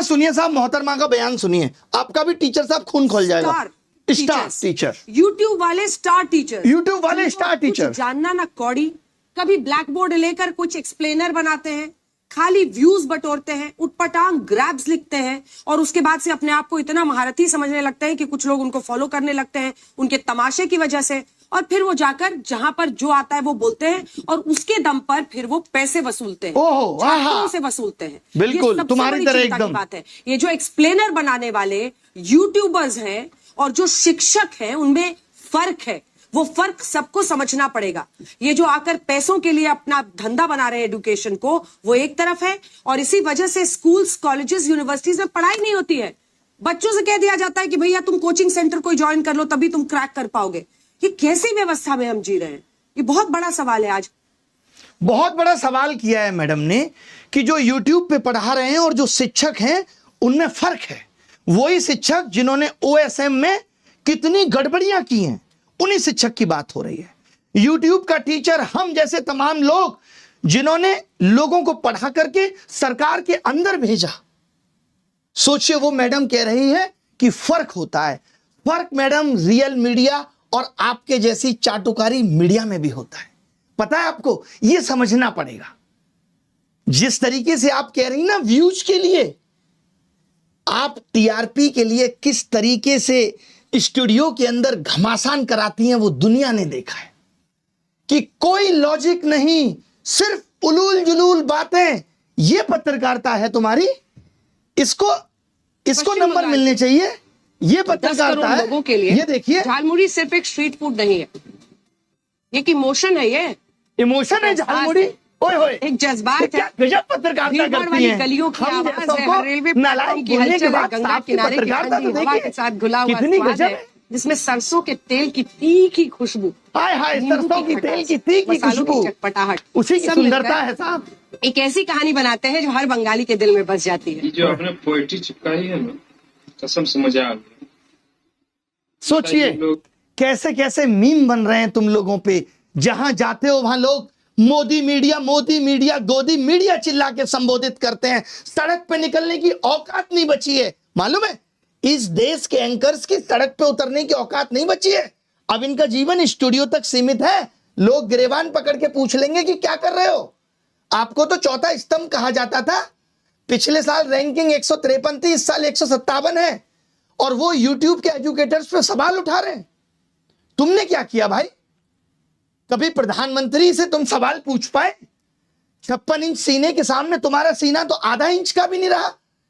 सुनिए साहब, मोहतरमा का बयान सुनिए, आपका भी टीचर साहब खून खोल जाएगा। स्टार टीचर, यूट्यूब वाले स्टार टीचर, यूट्यूब वाले स्टार टीचर, जानना ना कौड़ी, कभी ब्लैक बोर्ड लेकर कुछ एक्सप्लेनर बनाते हैं, खाली व्यूज बटोरते हैं, उटपटांग ग्रैब्स लिखते हैं और उसके बाद से अपने आप को इतना महारथी समझने लगते हैं कि कुछ लोग उनको फॉलो करने लगते हैं उनके तमाशे की वजह से, और फिर वो जाकर जहां पर जो आता है वो बोलते हैं और उसके दम पर फिर वो पैसे वसूलते हैं, छात्रों से वसूलते हैं। बिल्कुल तुम्हारी तरह एकदम बात है। ये जो एक्सप्लेनर बनाने वाले यूट्यूबर्स हैं और जो शिक्षक हैं उनमें फर्क है, वो फर्क सबको समझना पड़ेगा। ये जो आकर पैसों के लिए अपना धंधा बना रहे हैं एजुकेशन को, वो एक तरफ है, और इसी वजह से स्कूल्स, कॉलेजेस, यूनिवर्सिटीज में पढ़ाई नहीं होती है। बच्चों से कह दिया जाता है कि भैया तुम कोचिंग सेंटर कोई ज्वाइन कर लो तभी तुम क्रैक कर पाओगे। ये कैसी व्यवस्था में हम जी रहे हैं? ये बहुत बड़ा सवाल है। आज बहुत बड़ा सवाल किया है मैडम ने कि जो यूट्यूब पे पढ़ा रहे हैं और जो शिक्षक हैं उनमें फर्क है। वही शिक्षक जिन्होंने OSM में कितनी गड़बड़ियां की हैं, उन्हीं शिक्षक की बात हो रही है। यूट्यूब का टीचर हम जैसे तमाम लोग जिन्होंने लोगों को पढ़ा करके सरकार के अंदर भेजा। सोचिए, वो मैडम कह रही है कि फर्क होता है। फर्क मैडम रियल मीडिया और आपके जैसी चाटुकारी मीडिया में भी होता है। पता है आपको, यह समझना पड़ेगा। जिस तरीके से आप कह रही ना व्यूज के लिए, आप TRP के लिए किस तरीके से स्टूडियो के अंदर घमासान कराती हैं वो दुनिया ने देखा है कि कोई लॉजिक नहीं, सिर्फ उलूल जुलूल बातें। ये पत्रकारिता है तुम्हारी। इसको नंबर मिलने चाहिए। ये पत्रकारिता है लोगों के लिए। ये देखिए, झालमुड़ी सिर्फ एक स्ट्रीट फूड नहीं है, ये एक इमोशन है। ये इमोशन है झालमुड़ी। ओए होए, एक जज्बात है। गजब पत्रकारिता करती हैं। गलियों की हम आवाज जैसों है, को रेलवे नालायक बोलने के बाद गंगा साफ की किनारे की पत्रकारिता तो ठंडी हवा देखिए के साथ घुला हुआ कितनी स्वाद गजब है, है। जिसमें सरसों के तेल की तीखी खुशबू, हाय हाय, नींबू सरसों की खटास, तेल की तीखी मसालों की खुशबू, चटपटाहट, उसी की सब सुंदरता मिलकर है साहब। एक ऐसी कहानी बनाते हैं जो हर बंगाली के दिल में बस जाती है। ये जो आपने पोएट्री चिपकाई है ना, कसम से मजा आ गया। सोचिए कैसे कैसे मीम बन रहे हैं तुम लोगों पे। जहां जाते हो वहां लोग मोदी मीडिया, गोदी मीडिया चिल्ला के संबोधित करते हैं। सड़क पे निकलने की औकात नहीं बची है। मालूम है, इस देश के एंकर्स की सड़क पे उतरने की औकात नहीं बची है। अब इनका जीवन स्टूडियो तक सीमित है। लोग गिरेबान पकड़ के पूछ लेंगे कि क्या कर रहे हो। आपको तो चौथा स्तंभ कहा जाता था। पिछले साल रैंकिंग 153 थी, इस साल 157 है, और वो यूट्यूब के एजुकेटर्स पे सवाल उठा रहे हैं। तुमने क्या किया भाई? कभी प्रधानमंत्री से तुम सवाल पूछ पाए? 56 इंच सीने के सामने तुम्हारा सीना तो आधा इंच का भी नहीं रहा।